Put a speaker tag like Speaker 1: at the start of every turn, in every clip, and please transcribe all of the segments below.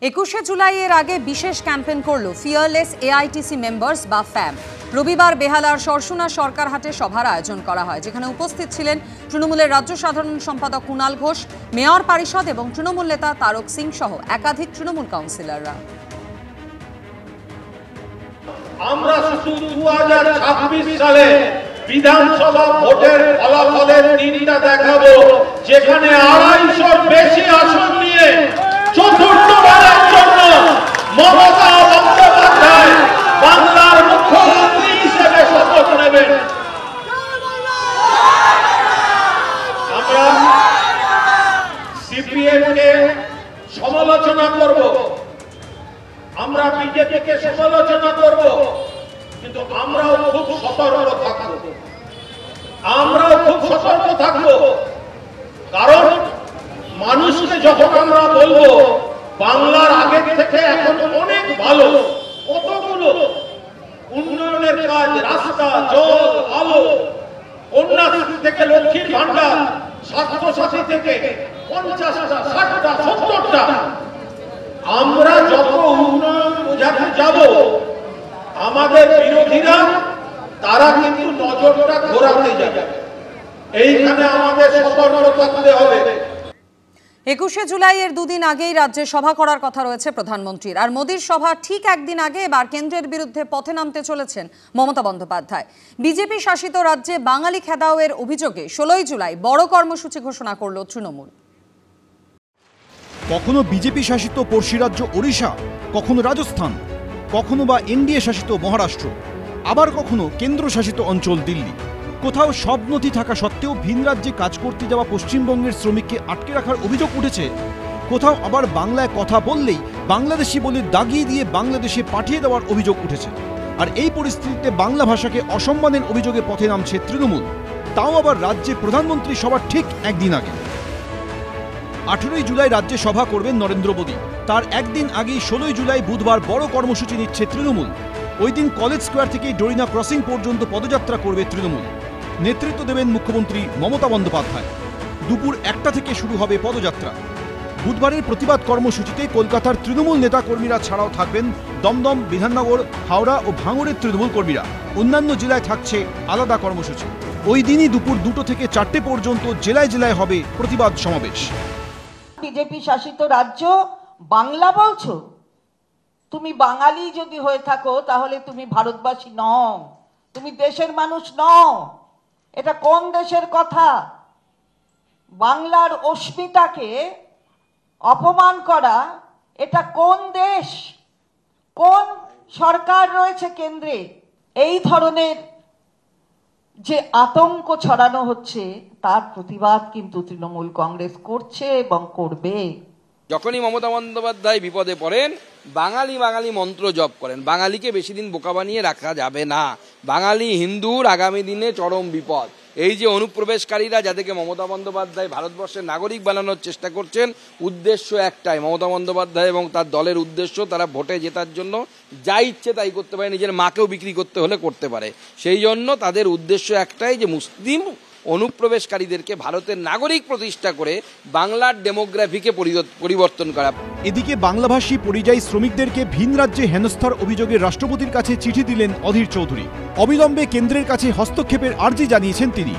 Speaker 1: 21শে জুলাইয়ের আগে বিশেষ ক্যাম্পেইন করল ফিয়ারলেস এআইটিসি মেম্বার্স বা ফ্যাম। রবিবার বেহালার সরসুনা সরকারহাটে সভার আয়োজন করা হয়, যেখানে উপস্থিত ছিলেন তৃণমূলের রাজ্য সাধারণ সম্পাদক কুণাল ঘোষ, মেয়র পরিষদ এবং তৃণমূল নেতা তারক সিং সহ একাধিক তৃণমূল কাউন্সিলররা।
Speaker 2: আমরা শুধু 2026 সালে বিধানসভা ভোটের ফলাফলের দিনটা দেখাবো, যেখানে 250 বেশি আসন নিয়ে চতুর্থবারের জন্য মমতা বন্দ্যোপাধ্যায় বাংলার মুখ্যমন্ত্রী হিসেবে শপথ নেবেন। আমরা সিপিএমকে সমালোচনা করব, আমরা বিজেপিকে সমালোচনা করব, কিন্তু আমরাও খুব সতর্ক থাকব। কারণ মানুষকে যখন আমরা বলবো বাংলার আগে থেকে এখন অনেক ভালো, কতগুলো উন্নয়নের কাজ, রাস্তা, জল, আলো, কন্যাশ্রী থেকে লক্ষ্মীর ভান্ডার, স্বাস্থ্যসাথী থেকে 50টা, 60টা, 70টা, আমরা যত উন্নয়ন বোঝাতে যাব, আমাদের বিরোধীরা তারা কিন্তু নজরটা ঘোরাতে যাবে। এইখানে আমাদের সতর্ক থাকতে হবে।
Speaker 1: 21শে জুলাইয়ের দুদিন আগেই রাজ্যে সভা করার কথা রয়েছে প্রধানমন্ত্রীর। আর মোদির সভা ঠিক একদিন আগে এবার কেন্দ্রের বিরুদ্ধে পথে নামতে চলেছেন মমতা বন্দ্যোপাধ্যায়। বিজেপি শাসিত রাজ্যে বাঙালি খেদাওয়ের অভিযোগে 16ই জুলাই বড় কর্মসূচি ঘোষণা করল তৃণমূল।
Speaker 3: কখনো বিজেপি শাসিত পড়শি রাজ্য ওড়িশা, কখনো রাজস্থান, কখনো বা এনডিএ শাসিত মহারাষ্ট্র, আবার কখনো কেন্দ্র শাসিত অঞ্চল দিল্লি। কোথাও সব নথি থাকা সত্ত্বেও ভিন রাজ্যে কাজ করতে যাওয়া পশ্চিমবঙ্গের শ্রমিককে আটকে রাখার অভিযোগ উঠেছে। কোথাও আবার বাংলায় কথা বললেই বাংলাদেশি বলে দাগিয়ে দিয়ে বাংলাদেশে পাঠিয়ে দেওয়ার অভিযোগ উঠেছে। আর এই পরিস্থিতিতে বাংলা ভাষাকে অসম্মানের অভিযোগে পথে নামছে তৃণমূল, তাও আবার রাজ্যে প্রধানমন্ত্রী সভার ঠিক একদিন আগে। 18ই জুলাই রাজ্যে সভা করবেন নরেন্দ্র মোদী। তার একদিন আগেই 16ই জুলাই বুধবার বড় কর্মসূচি নিচ্ছে তৃণমূল। ওই দিন কলেজ স্কোয়ার থেকে ডরিনা ক্রসিং পর্যন্ত পদযাত্রা করবে তৃণমূল। নেতৃত্ব দেবেন মুখ্যমন্ত্রী মমতা বন্দ্যোপাধ্যায়। দুপুর 1টা থেকে শুরু হবে পদযাত্রা। বুধবারের প্রতিবাদ কর্মসূচিতে কলকাতার তৃণমূল নেতাকর্মীরা ছাড়াও থাকবেন দমদম, বিধাননগর, হাওড়া ও ভাঙড়ের তৃণমূল কর্মীরা। অন্যান্য জেলায় থাকছে আলাদা কর্মসূচি। ওই দিনই দুপুর 2টো থেকে 4টে পর্যন্ত জেলায় জেলায় হবে প্রতিবাদ সমাবেশ।
Speaker 4: বিজেপি শাসিত রাজ্য বাংলা বলছো? তুমি বাঙালি যদি হয়ে থাকো তাহলে তুমি ভারতবাসী নও, তুমি দেশের মানুষ নও। এটা কোন দেশের কথা? বাংলার অস্মিতাকে অপমান করা, এটা কোন দেশ? কোন সরকার রয়েছে কেন্দ্রে? এই ধরনের যে আতঙ্ক ছড়ানো হচ্ছে তার প্রতিবাদ কিন্তু তৃণমূল কংগ্রেস করছে এবং করবে।
Speaker 5: যখনই মমতা বন্দ্যোপাধ্যায় বিপদে পড়েন, বাঙালি বাঙালি মন্ত্র জপ করেন। বাঙালিকে বেশি দিন বোকা বানিয়ে রাখা যাবে না। বাঙালি হিন্দুর আগামী দিনে চরম বিপদ। এই যে অনুপ্রবেশকারীরা, যাদেরকে মমতা বন্দ্যোপাধ্যায় ভারতবর্ষের নাগরিক বানানোর চেষ্টা করছেন, উদ্দেশ্য একটাই, মমতা বন্দ্যোপাধ্যায় এবং তার দলের উদ্দেশ্য, তারা ভোটে জেতার জন্য যা ইচ্ছে তাই করতে পারে, নিজের মাকেও বিক্রি করতে হলে করতে পারে। সেই জন্য তাদের উদ্দেশ্য একটাই, যে মুসলিম অনুপ্রবেশকারীদেরকে ভারতের নাগরিক প্রতিষ্ঠা করে বাংলার ডেমোগ্রাফিকে পরিবর্তন করা।
Speaker 3: এদিকে বাংলাভাষী পরিযায়ী শ্রমিকদেরকে ভিন রাজ্যে হেনস্থার অভিযোগে রাষ্ট্রপতির কাছে চিঠি দিলেন অধীর চৌধুরী। অবিলম্বে কেন্দ্রের কাছে হস্তক্ষেপের আর্জি জানিয়েছেন তিনি।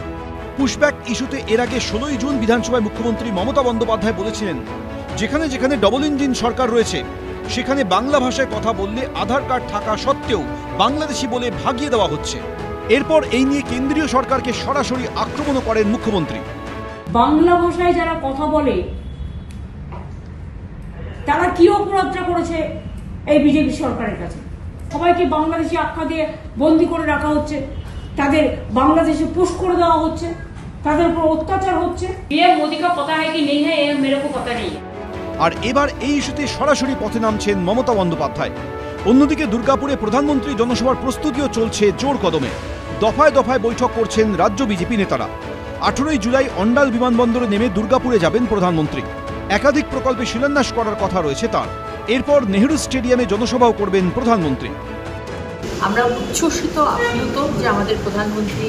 Speaker 3: পুশব্যাক ইস্যুতে এর আগে 16ই জুন বিধানসভায় মুখ্যমন্ত্রী মমতা বন্দ্যোপাধ্যায় বলেছিলেন, যেখানে যেখানে ডবল ইঞ্জিন সরকার রয়েছে সেখানে বাংলা ভাষায় কথা বললে আধার কার্ড থাকা সত্ত্বেও বাংলাদেশি বলে ভাগিয়ে দেওয়া হচ্ছে। এরপর এই নিয়ে কেন্দ্রীয় সরকারকে সরাসরি আক্রমণ করেন মুখ্যমন্ত্রী।
Speaker 6: বাংলা ভাষায় যারা কথা বলে তারা কি অপরাধটা করেছে এই বিজেপি সরকারের কাছে? সবাইকে বাংলাদেশি আখ্যা দিয়ে বন্দি করে রাখা হচ্ছে, তাদের বাংলাদেশে পুশ করে দেওয়া হচ্ছে, তাদের উপর অত্যাচার হচ্ছে। মোদি কা পতা হ্যায় কি নেই হ্যায়, মেরে কো পতা নেই।
Speaker 3: আর এবার এই ইস্যুতে সরাসরি পথে নামছেন মমতা বন্দ্যোপাধ্যায়। অন্যদিকে দুর্গাপুরে প্রধানমন্ত্রী জনসভার প্রস্তুতিও চলছে জোর কদমে। দফায় দফায় বৈঠক করছেন রাজ্য বিজেপি নেতারা। 18ই জুলাই অন্ডাল বিমানবন্দরে নেমে দুর্গাপুরে যাবেন প্রধানমন্ত্রী। একাধিক প্রকল্পে শিলান্যাস করার কথা রয়েছে তার। এরপর নেহেরু স্টেডিয়ামে জনসভাও করবেন প্রধানমন্ত্রী।
Speaker 7: আমরা উচ্ছ্বসিত, আপ্লুত যে আমাদের প্রধানমন্ত্রী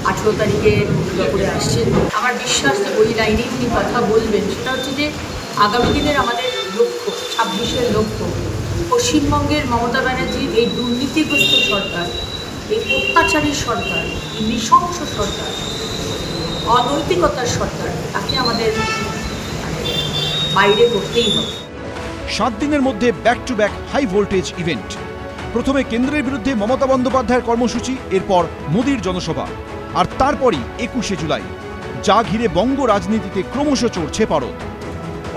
Speaker 7: 18 তারিখে দুর্গাপুরে আসছেন। আমার বিশ্বাস যে ওই লাইনেই উনি কথা বলবেন। সেটা হচ্ছে যে আগামী দিনের আমাদের লক্ষ্য 26 পশ্চিমবঙ্গের মমতা ব্যানার্জির এই দুর্নীতিগ্রস্ত সরকার, এই অত্যাচারী সরকার, এই নৃশংস সরকার, অনৈতিকতার সরকার, তাকে আমাদের বাইরে করতেই হবে।
Speaker 3: 7 দিনের মধ্যে back to back high voltage event. প্রথমে কেন্দ্রের বিরুদ্ধে মমতা বন্দ্যোপাধ্যায়ের কর্মসূচি, এরপর মোদির জনসভা, আর তারপরই 21শে জুলাই, যা ঘিরে বঙ্গ রাজনীতিতে ক্রমশ চড়ছে পারদ।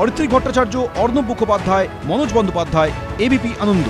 Speaker 3: অরিত্রী ভট্টাচার্য, অর্ণব মুখোপাধ্যায়, মনোজ বন্দ্যোপাধ্যায়, এবিপি আনন্দ।